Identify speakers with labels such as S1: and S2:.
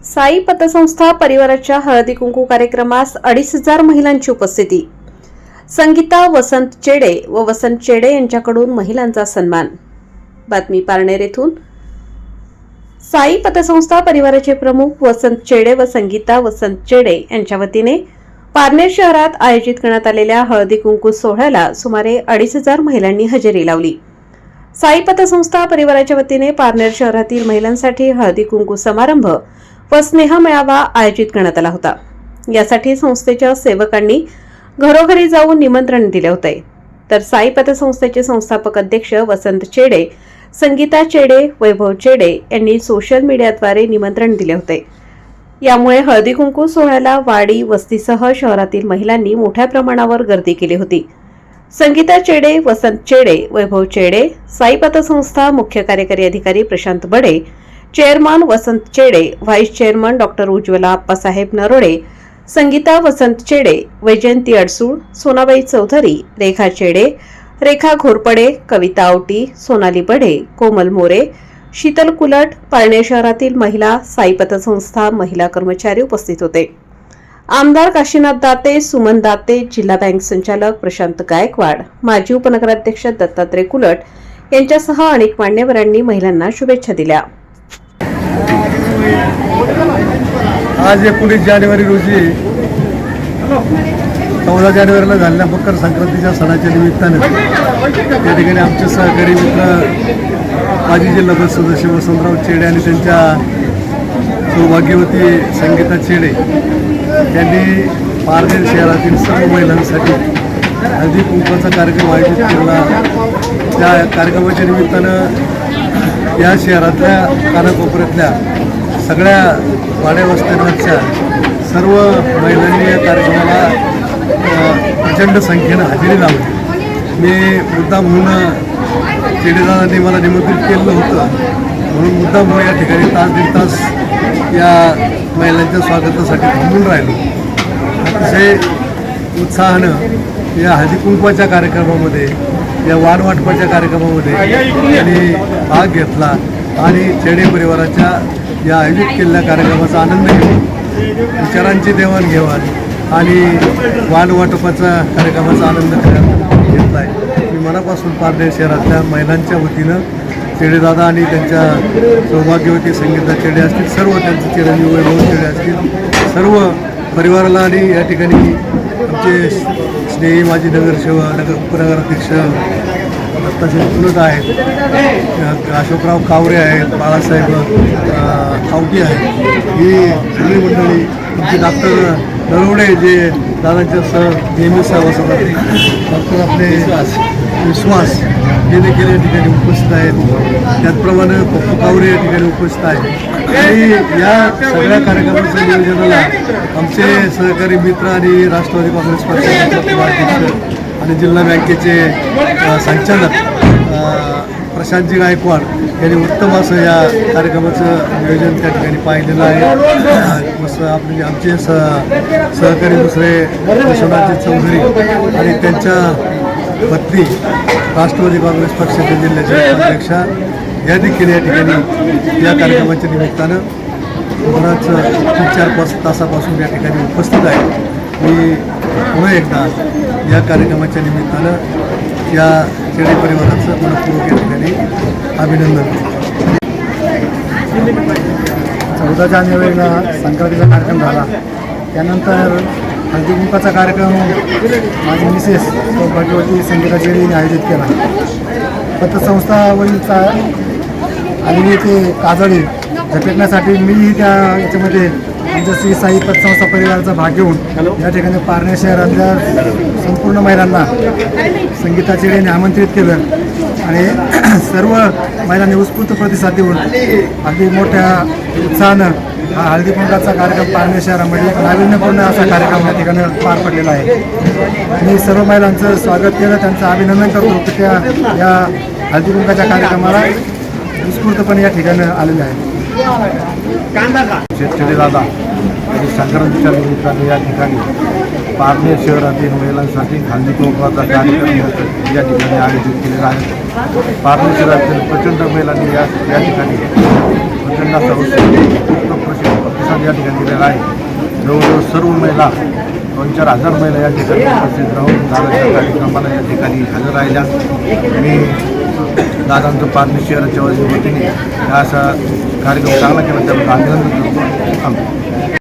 S1: साई पतसंस्था परिवाराच्या हळदी कुंकू कार्यक्रमास 2,500 महिलांची उपस्थिती। संगीता वसंत चेडे व वसंत चेडे यांच्याकडून महिलांचा सन्मान। बातमी पारनेर येथून। साई पतसंस्था परिवाराचे प्रमुख वसंत चेडे व संगीता वसंत चेडे यांच्या वतीने पारनेर शहरात आयोजित करण्यात आलेल्या हळदी कुंकू सोहळ्याला सुमारे 2,500 महिलांनी हजेरी लावली। साई पतसंस्था परिवाराच्या वतीने पारनेर शहरातील महिलांसाठी हळदी कुंकू समारंभ व स्नेह मेळावा आयोजित करण्यात आला होता। यासाठी संस्थेच्या सेवकांनी घरोघरी जाऊन निमंत्रण दिले होते। तर साई पतसंस्थेचे संस्थापक अध्यक्ष वसंत चेडे, संगीता चेडे, वैभव चेडे यांनी सोशल मीडियाद्वारे निमंत्रण दिले होते। यामुळे हळदी कुंकू सोहळ्याला वाडी वस्तीसह शहरातील महिलांनी मोठ्या प्रमाणावर गर्दी केली होती। संगीता चेडे, वसंत चेडे, वैभव चेडे, साई पतसंस्था मुख्य कार्यकारी अधिकारी प्रशांत बडे, chairman Vasant Chede, vice chairman doctor Ujjwala Appasaheb Narode, Sangeeta Vasant Chede, Vaijayanti Adsul, Sonabai Chaudhari, रेखा चेडे, रेखा घोरपडे, कविता आवटी, सोनाली बडे, कोमल मोरे, शीतल कुलट, पारनेर शहरातील महिला, साई पतसंस्था महिला कर्मचारी उपस्थित होते। आमदार काशीनाथ दाते, सुमन दाते, जिल्हा बँक संचालक प्रशांत गायकवाड, माजी उपनगराध्यक्ष दत्तात्रय कुलट यांच्यासह अनेक मान्यवरांनी महिलांना शुभेच्छा दिल्या।
S2: आज 19 जानेवारी रोजी 14 जानेवारीला झालेल्या मकर संक्रांतीच्या सणाच्या निमित्तानं त्या ठिकाणी आमचे सहकारी मित्र माजी जिल्हा परिषद सदस्य वसंतराव चेडे आणि त्यांच्या सौभाग्यवती संगीता चेडे यांनी पारनेर शहरातील सर्व महिलांसाठी हळदी कुंकवाचा कार्यक्रम आयोजित केला। त्या कार्यक्रमाच्या निमित्तानं या शहरातल्या कानाकोपऱ्यातल्या सगळ्या वाड्या वस्त्यांवरच्या सर्व महिलांनी या कार्यक्रमाला प्रचंड संख्येनं हजेरी लावली। मी मुद्दाम म्हणून चेडेदादांनी मला निमंत्रित केलं होतं म्हणून मुद्दाम म्हणून या ठिकाणी दीड तास या महिलांच्या स्वागतासाठी थांबून राहिलो। अतिशय उत्साहानं या हळदी कुंकवाच्या कार्यक्रमामध्ये, या वाण वाटपाच्या कार्यक्रमामध्ये त्यांनी भाग घेतला आणि चेडे परिवाराच्या या आयोजित केलेल्या कार्यक्रमाचा आनंद घेऊन विचारांची देवाणघेवाण आणि वाण वाटपाचा कार्यक्रमाचा आनंद घेतला आहे। मी मनापासून पारनेर शहरातल्या महिलांच्या वतीनं चेडेदादा आणि त्यांच्या सौभाग्यवती संगीता चेडे असतील, सर्व त्यांचे चिरंजीव वैभव चेडे असतील, सर्व परिवाराला आणि या ठिकाणी आमचे स्नेही माजी नगरसेवक उपनगराध्यक्ष दत्तात्रय कुलट आहेत, अशोकराव कावरे आहेत, बाळासाहेब आवटी आहेत, ही सगळी मंडळी, आमचे डॉक्टर नरवडे जे दादांच्या नेहमी सहवासात डॉक्टर आपले विश्वास हे देखील या ठिकाणी उपस्थित आहेत। त्याचप्रमाणे पप्पू कावरे या ठिकाणी उपस्थित आहेत आणि या सगळ्या कार्यक्रमाच्या नियोजनाला आमचे सहकारी मित्र आणि राष्ट्रवादी काँग्रेस पक्षाचे अध्यक्ष आणि जिल्हा बँकेचे संचालक प्रशांतजी गायकवाड यांनी उत्तम असं या कार्यक्रमाचं नियोजन त्या ठिकाणी पाहिलेलं आहे। मस्त आपले आमचे सहकारी दुसरे यशोनाथजी चौधरी आणि त्यांच्या पत्नी राष्ट्रवादी काँग्रेस पक्षाच्या जिल्ह्याच्या अध्यक्षा या देखील या ठिकाणी या कार्यक्रमाच्या निमित्तानं बराच 3-4 तासापासून या ठिकाणी उपस्थित आहे। मी पुन्हा एकदा या कार्यक्रमाच्या निमित्तानं या चेडे परिवाराचं मनपूर्वक या ठिकाणी अभिनंदन करतो।
S3: 14 जानेवारीला संक्रांतीचा कार्यक्रम झाला, त्यानंतर हळदी कुंकवाचा कार्यक्रम माझी मिसेस सौभाग्यवती संगीता चेडे यांनी आयोजित केला। पतसंस्था वरीलचा आलेली ते काजळी झपेटण्यासाठी मीही त्या याच्यामध्ये आमच्या श्री साई पतसंस्था परिवाराचा भाग घेऊन या ठिकाणी पारनेर शहरातल्या संपूर्ण महिलांना संगीता चेडे यांनी आमंत्रित केलं आणि सर्व महिलांनी उत्स्फूर्त प्रतिसाद देऊन अगदी मोठ्या उत्साहानं हा हळदी कुंकवाचा कार्यक्रम पारनेर शहरामध्ये एक नाविन्यपूर्ण असा कार्यक्रम या ठिकाणी पार पडलेला आहे। मी सर्व महिलांचं स्वागत केलं, त्यांचं अभिनंदन करतो की त्या या हळदी कुंकवाच्या कार्यक्रमाला उत्स्फूर्तपणे या ठिकाणी आलेले आहेत।
S2: चेडेदादा आणि संक्रांतीच्या निमित्ताने या ठिकाणी पारनेर शहरातील महिलांसाठी हळदी कुंकवाचा कार्यक्रम या ठिकाणी आयोजित केलेला आहे। पारनेर शहरातील प्रचंड महिलांनी या ठिकाणी
S4: प्रचंड असा उत्तम प्रतिसाद या ठिकाणी दिलेला आहे. जवळजवळ सर्व महिला 2-4 हजार महिला या ठिकाणी उपस्थित राहून दादाच्या कार्यक्रमाला या ठिकाणी हजर राहिल्या. मी दादांचं पारणी शहराच्या वतीने हा असा कार्यक्रम चांगला केला त्याबद्दल अभिनंदन करतो.